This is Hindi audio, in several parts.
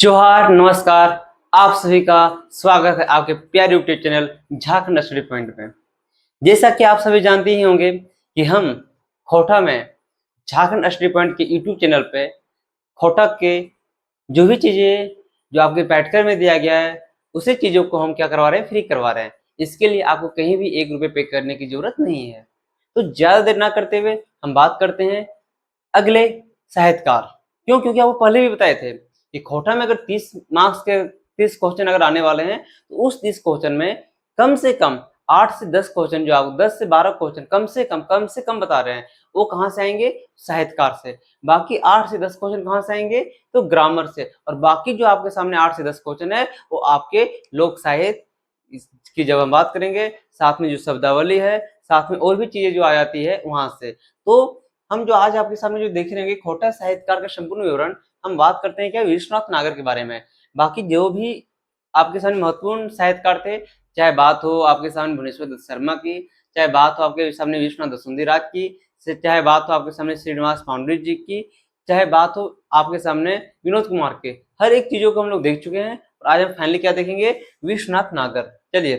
जोहार नमस्कार। आप सभी का स्वागत है आपके प्यारे YouTube channel Jharkhand study point में। जैसा कि आप सभी जानते ही होंगे कि हम खोटा में झारखंड स्टडी पॉइंट के यूट्यूब चैनल पे खोटा के जो भी चीजें जो आपके पाठ्यक्रम में दिया गया है उसी चीजों को हम क्या करवा रहे हैं, फ्री करवा रहे हैं। इसके लिए आपको कहीं भी 1 रुपये पे करने की जरूरत नहीं है। तो ज्यादा देर ना करते हुए हम बात करते हैं अगले साहित्यकार। क्योंकि आपको पहले भी बताए थे कि खोटा में अगर 30 मार्क्स के 30 क्वेश्चन अगर आने वाले हैं तो उस 30 क्वेश्चन में कम से कम 8 से 10 क्वेश्चन जो आप 10 से 12 क्वेश्चन कम से कम बता रहे हैं वो कहाँ से आएंगे, साहित्यकार से। बाकी 8 से 10 क्वेश्चन कहाँ से आएंगे, तो ग्रामर से। और बाकी जो आपके सामने 8 से 10 क्वेश्चन है वो आपके लोक साहित्य की जब हम बात करेंगे, साथ में जो शब्दावली है, साथ में और भी चीजें जो आ जाती है वहां से। तो हम जो आज आपके सामने जो देख रहे हैं खोटा साहित्यकार का संपूर्ण विवरण, हम बात करते हैं क्या विश्वनाथ नागर के बारे में। बाकी जो भी आपके सामने महत्वपूर्ण साहित्यकार थे, चाहे बात हो आपके सामने भुवनेश्वर दत्त शर्मा की, चाहे बात हो आपके सामने विश्वनाथ दसुंधीराज की, चाहे बात हो आपके सामने श्रीनिवास पांडुरंग जी की, चाहे बात हो आपके सामने विनोद कुमार के, हर एक चीजों को हम लोग देख चुके हैं। और आज हम फाइनली क्या देखेंगे, विश्वनाथ नागर। चलिए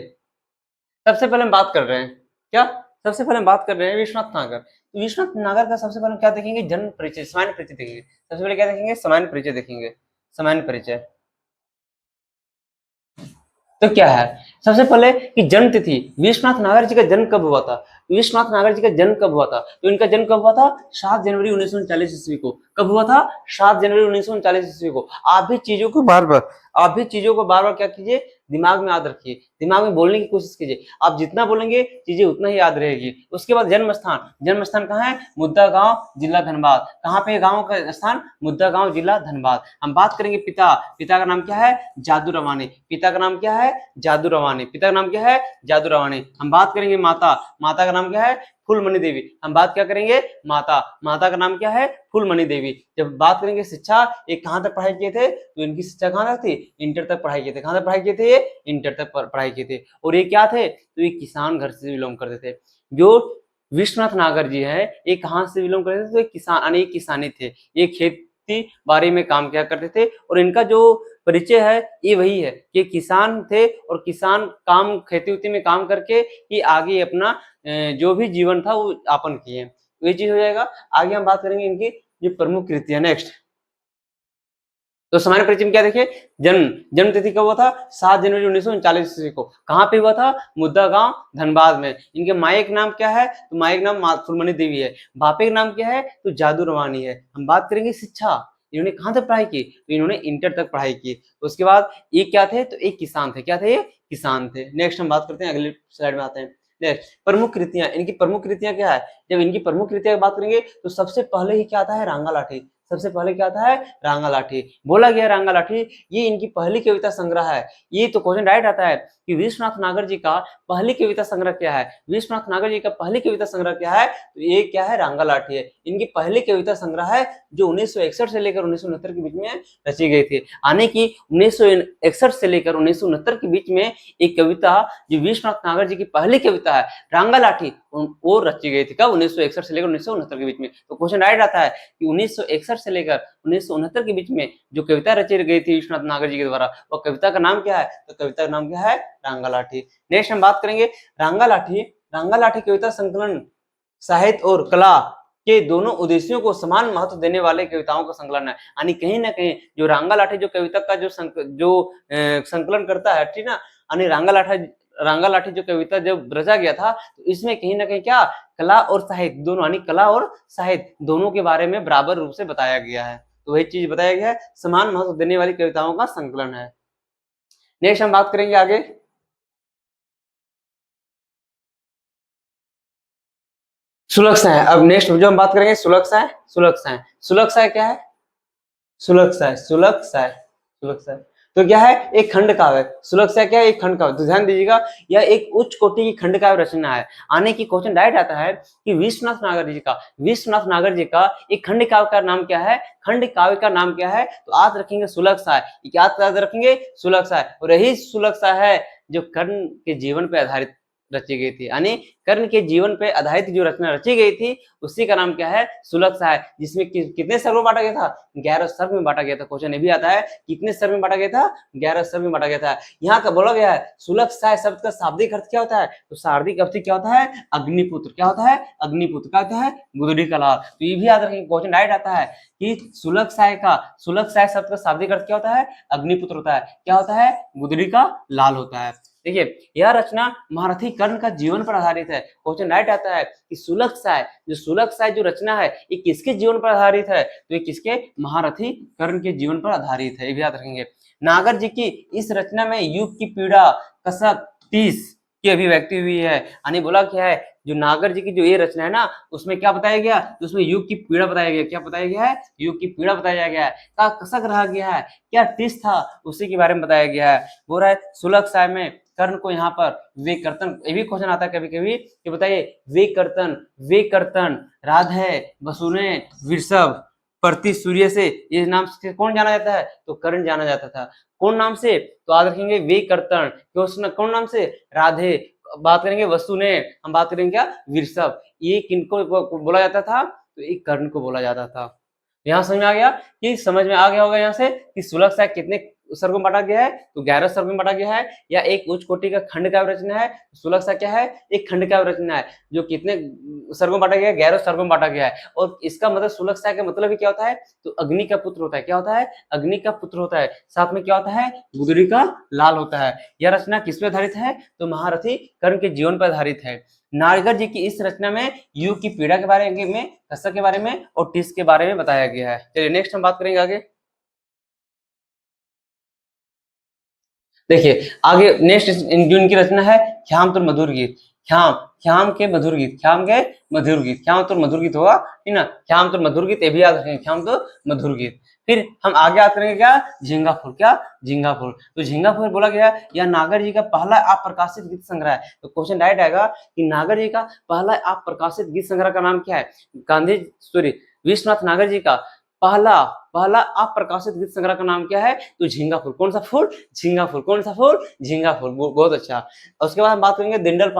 सबसे पहले हम बात कर रहे हैं क्या, सबसे पहले हम बात कर रहे हैं विश्वनाथ नागर। तो विश्वनाथ नागर का सबसे पहले क्या देखेंगे, जन्म परिचय, सामान्य परिचय देखेंगे। सबसे पहले क्या देखेंगे, सामान्य परिचय देखेंगे। सामान्य परिचय तो क्या है, सबसे पहले कि जन्म तिथि, विश्वनाथ नागर जी का जन्म कब हुआ था। विश्वनाथ नागर जी का जन्म कब हुआ था, तो इनका जन्म कब हुआ था, 7 जनवरी 1939 ईस्वी को। कब हुआ था, 7 जनवरी 1939 ईस्वी को। आप भी चीजों को बार बार क्या कीजिए, दिमाग में याद रखिए, दिमाग में बोलने की कोशिश कीजिए। आप जितना बोलेंगे चीजें उतना ही याद रहेगी। उसके बाद जन्म स्थान कहाँ है, मुद्दा गांव, जिला धनबाद। कहाँ पे गांव का स्थान, मुद्दा गांव, जिला धनबाद। हम बात करेंगे पिता का नाम क्या है, जादू रवानी। पिता का नाम क्या है, जादू रवानी। पिता का नाम क्या है, जादू रवानी। हम बात करेंगे माता का नाम क्या है, फूलमणि देवी। हम बात क्या करेंगे, माता का नाम क्या है, फूलमणि देवी। जब बात करेंगे शिक्षा, ये कहाँ तक पढ़ाई किए थे, तो इनकी शिक्षा कहाँ तक थी, इंटर तक पढ़ाई किए थे। कहाँ तक पढ़ाई किए थे, ये इंटर तक पढ़ाई किए थे। और ये क्या थे, तो ये किसान घर से बिलोंग करते थे। जो विश्वनाथ नागर जी है ये कहाँ से बिलोंग करते थे, तो किसान यानी किसानी थे, ये खेती बाड़ी में काम किया करते थे। और इनका जो परिचय है ये वही है कि किसान थे और किसान काम खेती उती में काम करके ही आगे अपना जो भी जीवन था वो यापन किए। तो ये चीज हो जाएगा। आगे हम बात करेंगे इनकी जो प्रमुख कृतियां। नेक्स्ट, तो सामान्य परिचय में क्या देखिए, जन्म तिथि कब हुआ था, 7 जनवरी 1939 ईस्वी को। कहाँ पे हुआ था, मुद्दा गांव, धनबाद में। इनके माए का नाम क्या है, तो माए का नाम फूलमणि देवी है। बापे का नाम क्या है, तो जादू रवानी है। हम बात करेंगे शिक्षा, इन्होंने कहाँ तक पढ़ाई की, तो इन्होंने इंटर तक पढ़ाई की। उसके बाद ये क्या थे, तो एक किसान थे। क्या थे, ये किसान थे। नेक्स्ट हम बात करते हैं, अगले स्लाइड में आते हैं। नेक्स्ट, प्रमुख कृतियां। इनकी प्रमुख कृतियां क्या है, जब इनकी प्रमुख कृतियां की बात करेंगे तो सबसे पहले ही क्या आता है, रांगा लाठी। सबसे पहले क्या आता है, रांगा लाठी। बोला गया रांगा लाठी, ये इनकी पहली कविता संग्रह है। ये तो क्वेश्चन राइट आता है कि विश्वनाथ नागर जी का पहली कविता संग्रह क्या है। विश्वनाथ नागर जी का पहली कविता संग्रह क्या है, तो ये क्या है, रांगा लाठी है। इनकी पहली कविता संग्रह है जो 1961 से लेकर 1969 के बीच में रची गई थी। आने की 1961 से लेकर 1969 के बीच में एक कविता जो विश्वनाथ नागर जी की पहली कविता है रांगा लाठी, वो रची गई थी। कब, 1961 से लेकर 1969 के बीच में। तो क्वेश्चन राइट आता है कि 1961 से लेकर 1969 के बीच में जो कविता रची गई थी विश्वनाथ नागर जी के द्वारा, वो कविता का नाम क्या है, तो कविता का नाम क्या है, रांगा लाठी। नेक्स्ट हम बात करेंगे रांगा लाठी कविता संकलन साहित्य और कला के दोनों उद्देश्यों को समान महत्व देने वाले कविताओं का संकलन है। यानी कहीं ना कहीं जो रांगा लाठी जो कविता का जो संकलन करता है, ठीक ना, यानी रांगा लाठी जो कविता जब रचा गया था तो इसमें कहीं ना कहीं क्या, कला और साहित्य दोनों, यानी कला और साहित्य दोनों के बारे में बराबर रूप से बताया गया है। तो वही चीज बताया गया है, समान महत्व देने वाली कविताओं का संकलन है। नेक्स्ट हम बात करेंगे आगे, सुलक्षाएं। अब नेक्स्ट जो हम बात करेंगे सुलक्षाएं क्या है, सुलक्षाएं तो क्या है, एक खंड काव्य। सुलक्षाएं क्या है, एक खंड काव्य। तो ध्यान दीजिएगा, यह एक उच्च कोटि की खंड काव्य रचना है। आने की क्वेश्चन डायरेक्ट आता है कि विश्वनाथ नागर जी का एक खंड काव्य का नाम क्या है, खंड काव्य का नाम क्या है, तो आज रखेंगे सुलक्षाएं। क्या याद रखेंगे, सुलक्षाएं। और यही सुलक्षाएं है जो कर्ण के जीवन पर आधारित रची गई थी, यानी कर्ण के जीवन पे आधारित जो रचना रची गई थी उसी का नाम क्या है, सुलक्षणा है, जिसमें कितने सर्ग में बांटा गया था, 11 सर्ग में बांटा गया था। क्वेश्चन ये भी आता है कितने सर्ग में बांटा गया था, 11 सर्ग में बांटा गया था। यहाँ का बोला गया है सुलक्षणा शब्द का शाब्दिक अर्थ क्या होता है, तो शाब्दिक अर्थ क्या होता है, अग्निपुत्र। क्या होता है, अग्निपुत्र। क्या होता है, गुदड़ी का लाल। तो ये भी याद रखेंगे, क्वेश्चन डायरेक्ट आता है कि सुलक्षणा शब्द का शाब्दिक अर्थ क्या होता है, अग्निपुत्र होता है। क्या होता है, गुदड़ी का लाल होता है। देखिए यह रचना महारथी कर्ण का जीवन पर आधारित है। क्वेश्चन राइट आता है कि सुलक्षणा जो रचना है ये किसके जीवन पर आधारित है, तो ये किसके, महारथी कर्ण के जीवन पर आधारित है, ये भी याद रखेंगे। नागर जी की इस रचना में युग की पीड़ा, कसक, टीस की अभिव्यक्ति हुई है। यानी बोला क्या है, जो नागर जी की जो ये रचना है ना उसमें क्या बताया गया, तो उसमें युग की पीड़ा बताया गया। क्या बताया गया है, युग की पीड़ा बताया गया है। क्या कसक रहा गया है, क्या टिस था, उसी के बारे में बताया गया है। बोल रहा है सुलक्षणा में कर्ण को यहाँ पर वे कर्तन, ये भी क्वेश्चन आता है कभी कभी कि बताइए वे कर्तन राधे बसुने वृषभ प्रति सूर्य से ये नाम से कौन जाना जाता है, तो कर्ण जाना जाता था। कौन नाम से, तो याद रखेंगे वे कर्तन। कौन नाम से, राधे। बात करेंगे वसु ने, हम बात करेंगे क्या, वृषभ। ये किनको बोला जाता था, तो एक कर्ण को बोला जाता था। यहाँ समझ में आ गया, कि समझ में आ गया होगा यहाँ से कि सुलक्षणा कितने सर्गों में बांटा गया है, तो 11 सर्गों में बांटा गया है, या एक उच्च कोटि का खंड काव्य रचना है। सुलक्षणा क्या है, एक खंड काव्य रचना है जो कितने सर्गों में बांटा गया है, 11 सर्गों में बांटा गया है। और इसका मतलब सुलक्षणा का मतलब क्या होता है, तो अग्नि का पुत्र होता है। क्या होता है, अग्नि का पुत्र होता है। साथ में क्या होता है, गुदड़ी का लाल होता है। यह रचना किस पे आधारित है, तो महारथी कर्ण के जीवन पर आधारित है। नागर जी की इस रचना में युग की पीड़ा के बारे में, कसक के बारे में और टिस के बारे में बताया गया है। चलिए नेक्स्ट हम बात करेंगे आगे। देखिए आगे नेक्स्ट जो इनकी रचना है ख्याम तुर मधुर गीत। ख्याम के मधुर गीत, ख्याम तुर मधुर गीत होगा, ठीक ना। ख्याम तुर मधुर गीत, ये भी याद रखेंगे, ख्याम तुर मधुर गीत। फिर हम आगे बात करेंगे क्या, झींगा फूल। क्या, झींगा फूल। तो झींगा फूल बोला गया यह नागर जी का पहला अप्रकाशित गीत संग्रह है। तो क्वेश्चन डायरेक्ट आएगा कि नागर जी का पहला अप्रकाशित गीत संग्रह का नाम क्या है, विश्वनाथ नागर जी का पहला अप्रकाशित गीत संग्रह का नाम क्या है, तो झींगा फूल। कौन सा फूल, झींगा फूल। कौन सा फूल, झींगा फूल। बहुत अच्छा। और उसके बाद हम बात करेंगे दिंडल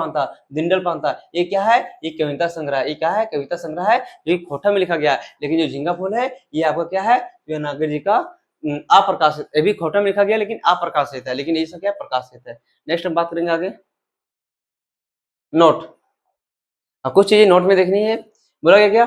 पांता। ये क्या है, ये कविता संग्रह। ये क्या है, कविता संग्रह है जो खोटा में लिखा गया है। लेकिन जो झींगा फूल है ये आपका क्या है, ये नागर जी का अप्रकाशित, ये भी खोटा में लिखा गया लेकिन अप्रकाशित है, लेकिन ये सब क्या प्रकाशित है। नेक्स्ट हम बात करेंगे आगे, नोट। कुछ चीजें नोट में देखनी है। बोला गया क्या,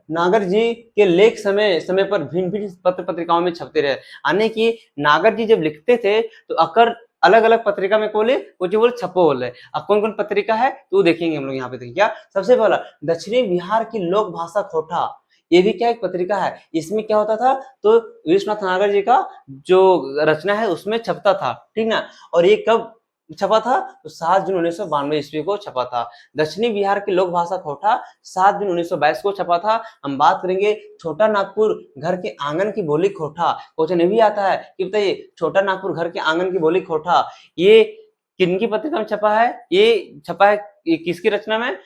नागर जी के लेख समय समय पर भिन्न भिन्न पत्र पत्रिकाओं में छपते रहे। यानी कि नागर जी जब लिखते थे तो अकर अलग अलग पत्रिका में बोले छपो बोले। अब कौन कौन पत्रिका है तो देखेंगे हम लोग यहाँ पे। देखिए क्या, सबसे पहला दक्षिणी बिहार की लोक भाषा खोटा, ये भी क्या एक पत्रिका है। इसमें क्या होता था, तो विश्वनाथ नागर जी का जो रचना है उसमें छपता था, ठीक ना। और ये कब छपा था, तो 7 जून 1992 ईस्वी को छपा था। दक्षिणी बिहार की लोक भाषा खोटा 7 जून 1922 को छपा था। हम बात करेंगे छोटा नागपुर घर के आंगन की बोली खोटा। क्वेश्चन ये भी आता है कि बताइए छोटा नागपुर घर के आंगन की बोली खोटा ये किनकी पत्रिका में छपा है, ये छपा है किसकी रचना में,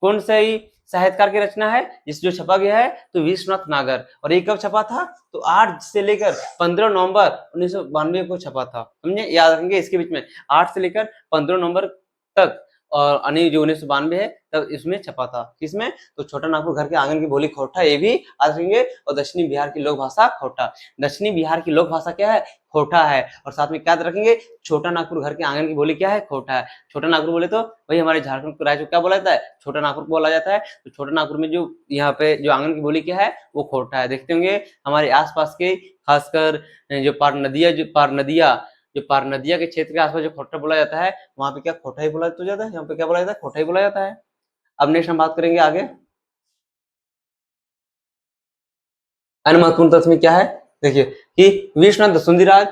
कौन सी साहित्यकार की रचना है जिस जो छपा गया है, तो विश्वनाथ नागर। और ये कब छपा था, तो 8 से लेकर 15 नवंबर 1992 को छपा था। समझे, याद रखेंगे इसके बीच में 8 से लेकर 15 नवंबर तक, और अनिल जो 1992 है तब इसमें छपा था। किसमें, तो छोटा नागपुर घर के आंगन की बोली खोटा, ये भी याद रखेंगे। और दक्षिणी बिहार की लोक भाषा खोटा, दक्षिणी बिहार की लोक भाषा क्या है, खोटा है। और साथ में क्या रखेंगे, छोटा नागपुर घर के आंगन की बोली क्या है, खोटा है। छोटा नागपुर बोले तो वही हमारे झारखंड राज्य क्या बोला जाता है, छोटा नागपुर बोला जाता है। तो छोटा नागपुर में जो यहाँ पे जो आंगन की बोली क्या है, वो खोटा है। देखते होंगे हमारे आसपास के खासकर जो पार नदिया के क्षेत्र के आसपास जो खोटा बोला जाता है, वहां पे क्या खोटा ही बोला जाता है, यहाँ पे क्या बोला जाता है, खोटा ही बोला जाता है। अब नेक्स्ट हम बात करेंगे आगे, अन्य महत्वपूर्ण तथ्य में क्या है। देखिए कि विश्वनाथ दसुंधीराज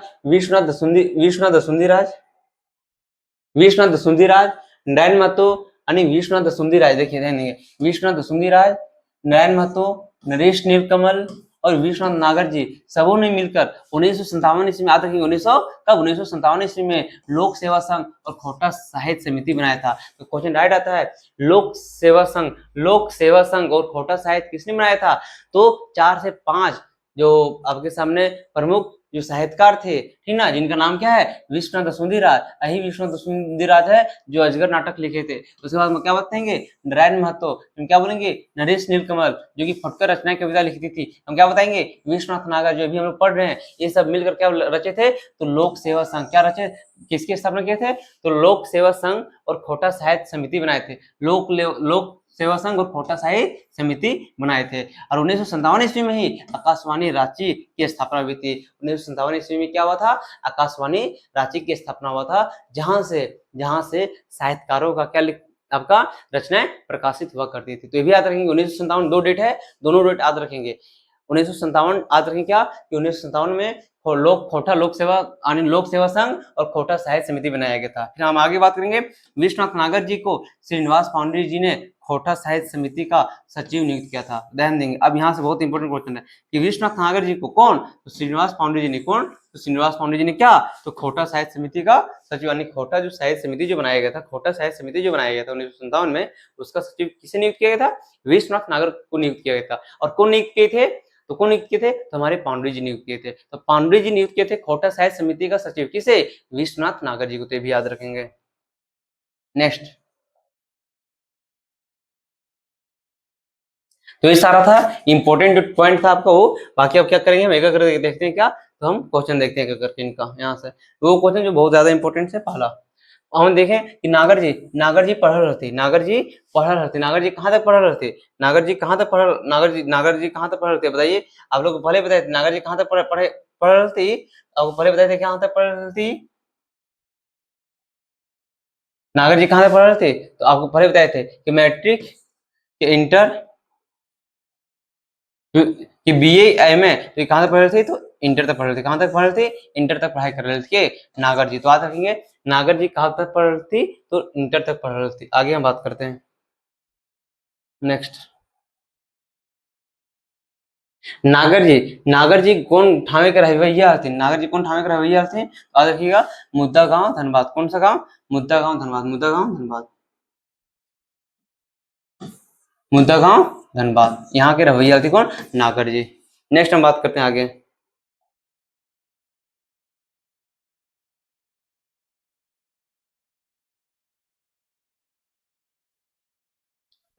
नारायण महतो आणि विश्वनाथ दसुंधीराज। देखिए विश्वनाथ दसुंधीराज, नारायण महतो, नरेश नीलकमल और विश्वनाथ नागर जी सबों ने मिलकर 1957 ईस्वी में, याद रखिए 1957 ईस्वी में लोक सेवा संघ और खोटा साहित्य समिति बनाया था। तो क्वेश्चन राइट आता है लोक सेवा संघ और खोटा साहित्य किसने बनाया था, तो 4 से 5 जो आपके सामने प्रमुख जो साहित्यकार थे, ठीक ना, जिनका नाम क्या है, विश्वनाथ दसुंधीराज। यही विश्वनाथ दसुंधीराज है जो अजगर नाटक लिखे थे। उसके बाद में क्या बताएंगे, नारायण महतो, हम क्या बोलेंगे, नरेश नीलकमल जो कि फुटकर रचनाएं कविता लिखती थी, हम क्या बताएंगे, विश्वनाथ नागर जो भी हम लोग पढ़ रहे हैं, ये सब मिलकर क्या रचे थे, तो लोक सेवा संघ क्या रचे, किसकी स्थापना किए थे, तो लोक सेवा संघ और खोटा साहित्य समिति बनाए थे। लोक सेवा संघ और खोटा साहित्य समिति बनाए थे। और 1957 ईस्वी में ही आकाशवाणी रांची की स्थापना हुई थी। 1957 ईस्वी में क्या हुआ था, आकाशवाणी रांची की स्थापना हुआ था, जहां से साहित्यकारों का क्या आपका रचनाएं प्रकाशित हुआ करती थी। तो ये भी याद रखेंगे, 1957 दो डेट है, दोनों डेट याद रखेंगे। 1957 याद रखेंगे क्या कि 1957 में खोटा लोक सेवा संघ और खोटा साहित्य समिति बनाया गया था। फिर हम आगे बात करेंगे, विश्वनाथ नागर जी को श्रीनिवास पांडे जी ने खोटा साहित्य समिति का सचिव नियुक्त किया था। ध्यान देंगे, अब यहाँ से बहुत इंपॉर्टेंट क्वेश्चन है कि विश्वनाथ नागर जी को कौन, तो श्रीनिवास पांडे जी ने कौन, तो श्रीनिवास पांडे जी ने क्या, तो खोटा साहित्य समिति का सचिव, यानी खोटा जो साहित्य समिति जो बनाया गया था, खोटा साहित्य समिति जो बनाया गया था 1957 में, उसका सचिव किसे नियुक्त किया गया था, विश्वनाथ नागर को नियुक्त किया गया था। और कौन नियुक्त किए थे, तो कौन नियुक्त किए थे, तो हमारे पांडे जी नियुक्त किए थे। तो पांडे जी नियुक्त किए थे खोटा साहित्य समिति का सचिव, किसे, विश्वनाथ नागर जी को। तो भी याद रखेंगे। नेक्स्ट, तो ये सारा था इंपॉर्टेंट जो पॉइंट था आपका वो। बाकी अब क्या करेंगे, हम एक एक करके देखते हैं क्या, तो हम क्वेश्चन देखते हैं एक एक करके इनका यहाँ से। वो क्वेश्चन जो बहुत ज्यादा इंपॉर्टेंट है, पहला हम देखें कि नागर जी पढ़ रहे थे, नागर जी कहाँ तक पढ़ रहे थे, नागर जी कहाँ तक पढ़ रहे थे, बताइए आप लोग पहले बताए थे, नागर जी कहाँ तक पढ़ रहे थे, आपको पहले बताए थे कहाँ तक पढ़ रहे थे, नागर जी कहाँ तक पढ़ रहे थे, तो आपको पहले बताए थे कि मैट्रिक, कि इंटर, कि बीए एमए, तो कहाँ तक पढ़ रहे थे, तो इंटर तक पढ़ रहे थे। कहाँ तक पढ़ रहे थे, इंटर तक पढ़ाई कर रहे थे नागर जी। तो याद रखेंगे, नागर जी कहाँ तक पढ़ रही थी, तो इंटर तक पढ़ रही थी। आगे हम बात करते हैं। नेक्स्ट, नागर जी कौन ठावे के रहिवैया थे, नागर जी कौन ठावे के रहिवैया थे, तो याद रखिएगा, मुद्दा गांव धनबाद। कौन सा गांव, मुद्दा गांव धनबाद, मुद्दा गांव धनबाद, मुद्दा गांव धनबाद, यहाँ के रहिवैया थे कौन, नागर जी। नेक्स्ट हम बात करते हैं आगे।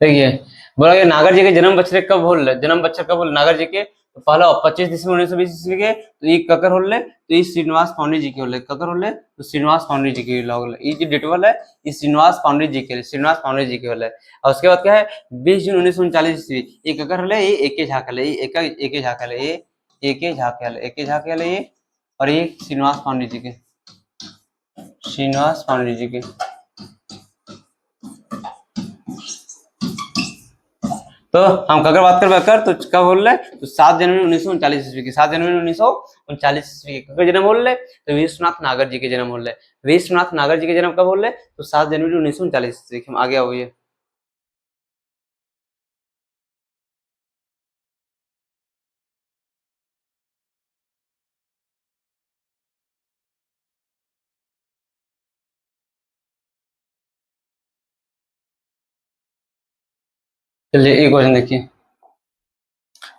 देखिए, बोला गया नागर जी के जन्म बछरे कब होल, जन्म बच्चा कब होल नागर जी के, तो पहला 25 दिसंबर 1920 ईस्वी के, तो ये ककर होले, तो ये श्रीनिवास पांडे जी के होले, ककर होले, तो श्रीनिवास पांडे जी के होले, ये जो डेटवल है ये श्रीनिवास पांडे जी के, श्रीनिवास पांडे जी के होले। और उसके बाद क्या है, 20 जून 1939 ईस्वी, ये ककर होले, ये एके झाकल है, ये एके झाकल है, ये एके झाकल, एके झाकल है ये, और ये श्रीनिवास पांडे जी के, श्रीनिवास पांडे जी के। तो हम अगर बात कर तो कब बोल रहे, तो 7 जनवरी 1939 ईस्वी की, 7 जनवरी 1939 ईस्वी के जन्म बोल रहे, तो विश्वनाथ नागर जी के जन्म बोल रहे, विश्वनाथ नागर जी के जन्म कब बोल रहे, तो 7 जनवरी 1939 ईस्वी की। हम आगे आओ, ये चलिए एक क्वेश्चन देखिए,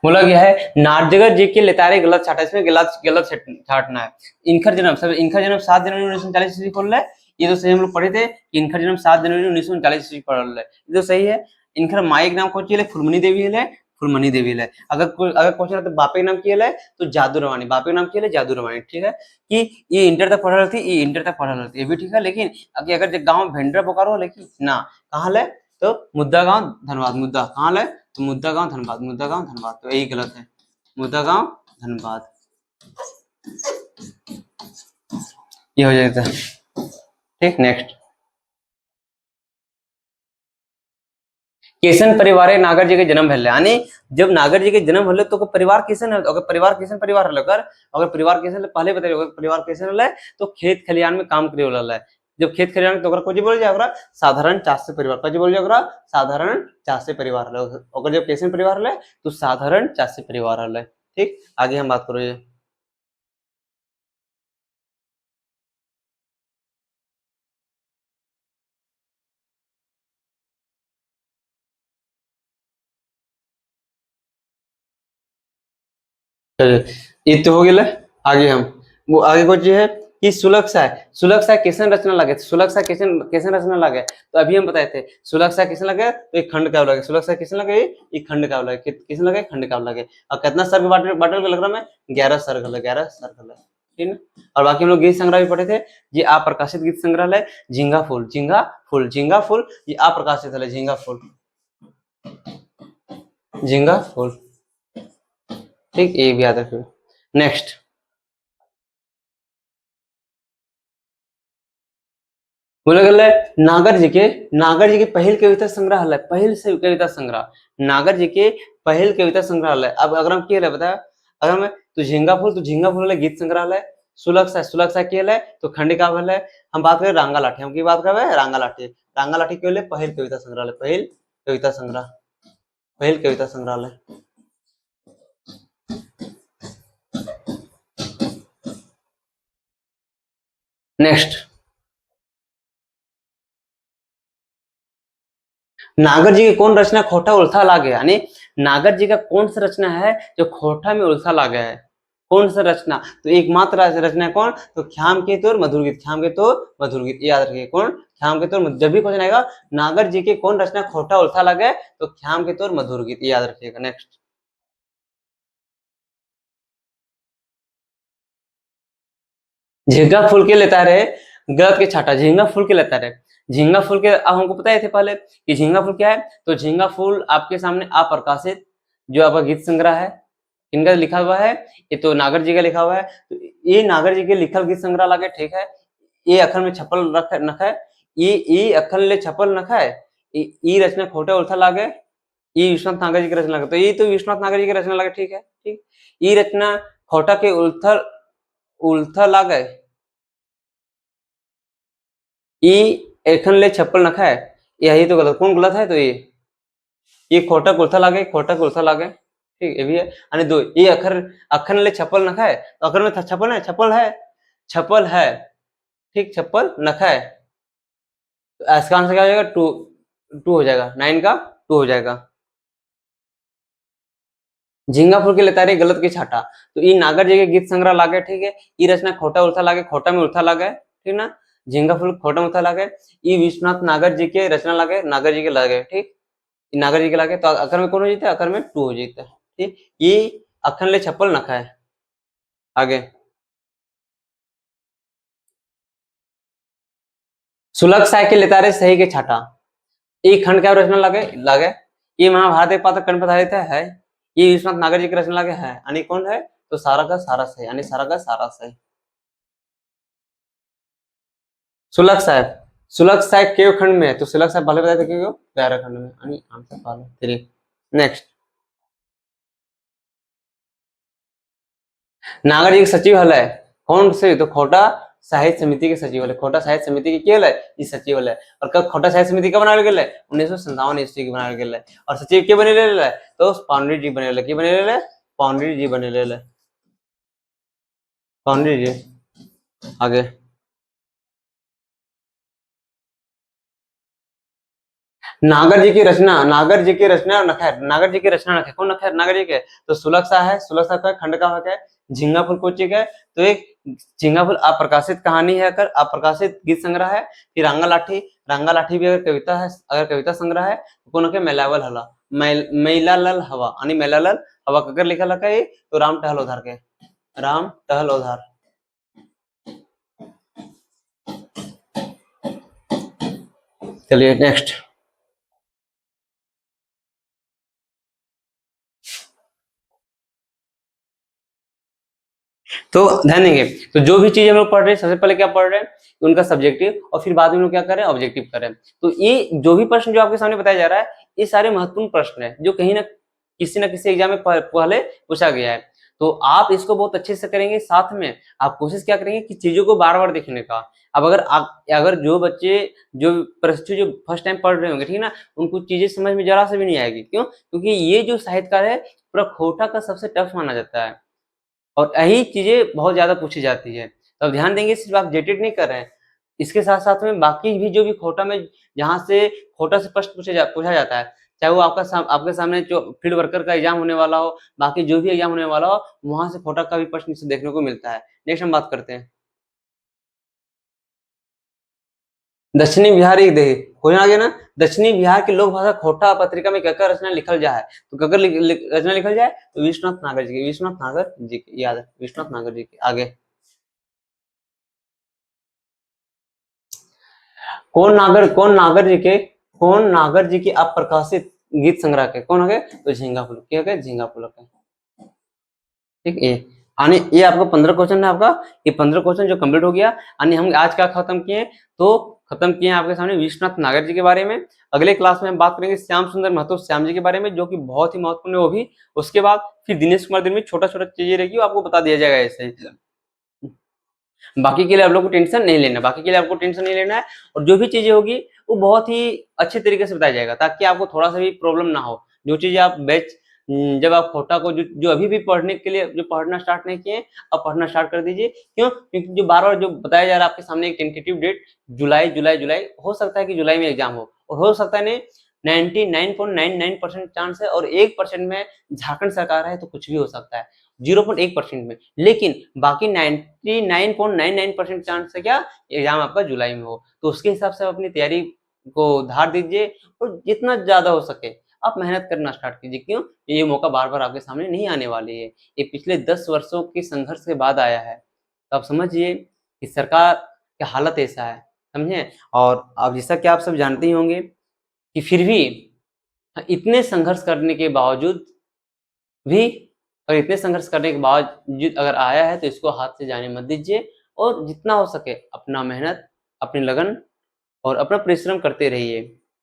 बोला गया है नारजगर जी के लेतारे गलत छाटा, इसमें गलत छाटना है। इनका जन्म 7 जनवरी 1939 ईस्वी को है, ये तो सही, हम लोग पढ़े थे कि इनका जन्म 7 जनवरी 1939 ईस्वी को है, ये तो सही है। इनका माई के नाम कौन ची है, फुलमनी देवी है, फुलमनी देवी है। अगर क्वेश्चन है तो बापे के नाम की है, तो जादू रवानी, बापे के नाम की है जादू रवानी, ठीक है। कि ये इंटर तक पढ़ रही थी, ये इंटर तक पढ़ रही थी, ये भी ठीक है। लेकिन अगर गाँव भेंडरा बोकारो, लेकिन ना कहाँ है, तो मुद्दा गांव धनबाद, मुद्दा कहाँ है, तो मुद्दा गांव धनबाद, मुद्दा गांव धनबाद, तो यही गलत है, मुद्दा गांव धनबाद, ये हो जाता है। ठीक, नेक्स्ट, केसन परिवार नागर जी के जन्म भले, यानी जब नागर जी के जन्म भले तो परिवार कैसन है, अगर परिवार कैसन परिवार है, अगर परिवार कैसन पहले बताइए, अगर परिवार कैसन है तो खेत खलियान में काम करे वाला है। जब खेत खलियान तो कोजी बोल जाए साधारण चाष्य परिवार, कोजी बोल जाए साधारण चाष्य परिवार है। अगर जब कैसन परिवार है तो साधारण चाष्य परिवार है। ठीक, आगे हम बात करो ये, ये तो हो गया। आगे हम वो आगे कुछ है कि सुलक्षाय कैसे रचना लगे, सुलक्षाय कैसे रचना लगे, तो अभी हम बताए थे सुलक्षाय कैसे लगे, तो एक खंड का लगे, सुलक्षाय कैसे लगे, एक खंड का लगे, किसने लगे, खंड का लगे। और कितना सर्ग बाटल का लग रहा है, 11 सर्ग लगे, 11 सर्ग लगे, ठीक है। और बाकी हम लोग गीत संग्रह भी पढ़े थे, ये अप्रकाशित गीत संग्रहालय झींगा फूल, झींगा फूल, झींगा फूल, ये अप्रकाशित है, झींगा फूल, झींगा फूल, ठीक, ये भी याद रखिए। नेक्स्ट बोला गया है नागर जी के पहल कविता संग्रहालय, पहल से कविता संग्रह, नागर जी के पहल कविता संग्रहालय। अब अगर हम क्या बता, अगर मैं तो झींगा फूल गीत संग्रहालय, सुलक्षाय केल है तो खंडिका भल है। हम बात करें रांगा लाठी, हम की बात कर रहे हैं रांगा लाठी केवल पहल कविता संग्रहालय, पहल कविता संग्रह, पहल कविता संग्रहालय। नेक्स्ट नागर जी की कौन रचना खोटा उल्था लागे, यानी नागर जी का कौन सा रचना है जो खोटा में उल्था लागे है, कौन सा रचना, तो एकमात्र रचना कौन, तो ख्याम के तौर मधुर गीत, ख्याम के तौर मधुर गीत, याद रखिए कौन, ख्याम के तौर, जब भी क्वेश्चन आएगा नागर जी के कौन रचना खोटा उल्था लगे, तो ख्याम के तौर मधुर गीत, याद रखिएगा। नेक्स्ट झींगा फूल के लेता रहे, गलत के छाटा, झींगा फूल के लेता रहे, झींगा फूल के, अब हमको पता थे पहले कि झींगा फूल क्या है, तो झींगा फूल आपके सामने अप्रकाशित जो आपका गीत संग्रह है, इनका लिखा हुआ है, ये तो नागर जी का लिखा हुआ है, तो ये नागर जी के लिखल गीत संग्रह लगे, ठीक है। ये अखर में छपल नख है, ये अखर ले छपल नख है, ये रचना खोटे उल्था लागे, ये विश्वनाथ नागर जी की रचना लगे, तो ये तो विश्वनाथ नागर जी की रचना लगे, ठीक है, ठीक। ये रचना खोटा के उल्था उल्था लागे, ये एखन ले छप्पल नखा है, यही तो गलत, कौन गलत है, तो ये खोटा कुर्था लागे, खोटा कुर्था लागे, ठीक, ये भी है। यानी दो ये अखर अखन ले छप्पल नखा है, तो अखर में छप्पल है, छप्पल है, ठीक, छप्पल नखा है, तो इसका आंसर क्या हो जाएगा, टू, टू हो जाएगा, 9 का 2 हो जाएगा। झिंगापुर के लेतारे गलत के छाटा, तो ये नागर जी के गीत संग्रह लागे, ठीक है। ये रचना खोटा उल्था लागे, खोटा में उल्था लागे, ठीक ना, झिंगापुर खोटा में उल्था लागे, ये विश्वनाथ नागर जी के रचना लागे, नागर जी के लागे, ठीक, नागर जी के लागे, तो अखर में कौन हो जीते, अखर में 2 हो जीते, ठीक। ये अखन ले छप्पल नखा है। आगे सुलग साय के लेतारे सही के छाटा, एक खंड क्या रचना लागे लागे, ये महाभारत एक पात्र कर्ण पधारित है, ये विश्वनाथ नागर जी की रचना लागे है, यानी कौन है, तो सारा का सारा सही, यानी सारा का सारा सही। सुलग साहेब के खंड में है, तो सुलग साहेब पहले बताए थे क्यों, 11 खंड में, यानी आंसर पहले 3। नेक्स्ट नागर जी के सचिव हल है, कौन से, तो खोटा साहित्य समिति के सचिव हल, खोटा साहित्य समिति के केवल है, ये सचिव हल है। और कब खोटा साहित्य समिति कब बनाया गेल है, 1957 ईस्वी के बनाया गेल है। और सचिव के बने ले, तो पांडे जी बने ले, की बने ले, पांडे जी बने ले, पांडे जी। आगे नागर जी की रचना, नागर जी की रचना नखैर, नागर जी की रचना नखैर, कौन नखैर, नागर जी के, तो सुलक्षा है, सुलक्षा का खंड का है, झिंगापुर कोची का, तो एक झिंगापुर अप्रकाशित कहानी है, अगर अप्रकाशित गीत संग्रह है। फिर रांगा लाठी भी अगर कविता है, अगर कविता संग्रह है, तो कौन के मेलावल हला, मैलालल हवा, यानी मैलालल हवा अगर लिखा लगा है, तो राम टहल ओधार के, राम टहल ओधार। चलिए नेक्स्ट, तो ध्यान देंगे, तो जो भी चीज हम लोग पढ़ रहे हैं, सबसे पहले क्या पढ़ रहे हैं, उनका सब्जेक्टिव, और फिर बाद में लोग क्या करें, ऑब्जेक्टिव करें। तो ये जो भी प्रश्न जो आपके सामने बताया जा रहा है, ये सारे महत्वपूर्ण प्रश्न है, जो कहीं ना किसी एग्जाम में पहले पूछा गया है। तो आप इसको बहुत अच्छे से करेंगे, साथ में आप कोशिश क्या करेंगे कि चीजों को बार बार देखने का। अब अगर जो बच्चे जो प्रश्न जो फर्स्ट टाइम पढ़ रहे होंगे, ठीक है ना, उनको चीजें समझ में जरा से भी नहीं आएगी, क्यों, क्योंकि ये जो साहित्यकार है पूरा खोटा का सबसे टफ माना जाता है, और यही चीजें बहुत ज्यादा पूछी जाती है। तो ध्यान देंगे, सिर्फ आप जेटेड नहीं कर रहे हैं, इसके साथ साथ में बाकी भी जो भी खोटा में, जहां से खोटा से प्रश्न पूछा जाता है, चाहे वो आपके सामने जो फील्ड वर्कर का एग्जाम होने वाला हो, बाकी जो भी एग्जाम होने वाला हो, वहां से कोटा का भी प्रश्न से देखने को मिलता है। नेक्स्ट हम बात करते हैं दक्षिणी बिहार एक देखिए क्वेश्चन आ गया ना, दक्षिणी बिहार की लोक भाषा खोटा पत्रिका में क्या रचना लिखल जाए, तो क्या रचना लिखल जाए, तो विश्वनाथ नागर जी की, विश्वनाथ नागर जी की, याद है विश्वनाथ नागर जी की। आगे कौन नागर जी के अप्रकाशित गीत संग्रह के कौन हो गए, तो झींगा पुलक, क्या हो गए, झींगा पुलक है। ठीक है, आने ये आपका 15 क्वेश्चन है आपका, ये 15 क्वेश्चन जो कंप्लीट हो गया। यानी हम आज क्या खत्म किए, तो खत्म किए आपके सामने विश्वनाथ नागर जी के बारे में। अगले क्लास में हम बात करेंगे श्याम सुंदर महतो श्याम जी के बारे में, जो कि बहुत ही महत्वपूर्ण है वो भी। उसके बाद फिर दिनेश कुमार दिन में छोटा छोटा चीजें रहेगी, वो आपको बता दिया जाएगा ऐसे ही। बाकी के लिए आप लोग को टेंशन नहीं लेना, बाकी के लिए आपको टेंशन नहीं लेना है, और जो भी चीजें होगी वो बहुत ही अच्छे तरीके से बताया जाएगा, ताकि आपको थोड़ा सा भी प्रॉब्लम ना हो। जो चीजें आप बैच जब आप खोटा को जो अभी भी पढ़ने के लिए जो पढ़ना स्टार्ट नहीं किए, अब पढ़ना स्टार्ट कर दीजिए। क्यों, क्योंकि जो बार बार जो बताया जा रहा है आपके सामने एक टेंटेटिव डेट जुलाई जुलाई जुलाई, हो सकता है कि जुलाई में एग्जाम हो, और हो सकता है नहीं 99.99% चांस है, और 1% में झारखंड सरकार है तो कुछ भी हो सकता है 0.1% में, लेकिन बाकी 99.99% चांस है क्या एग्जाम आपका जुलाई में हो। तो उसके हिसाब से आप अपनी तैयारी को धार दीजिए, और जितना ज्यादा हो सके आप मेहनत करना स्टार्ट कीजिए। क्यों, ये मौका बार बार आपके सामने नहीं आने वाली है, ये पिछले 10 वर्षों के संघर्ष के बाद आया है। तो आप समझिए कि सरकार का हालत ऐसा है, समझे। और अब जैसा कि आप सब जानते ही होंगे कि फिर भी इतने संघर्ष करने के बावजूद भी, और इतने संघर्ष करने के बावजूद अगर आया है तो इसको हाथ से जाने मत दीजिए, और जितना हो सके अपना मेहनत, अपनी लगन और अपना परिश्रम करते रहिए।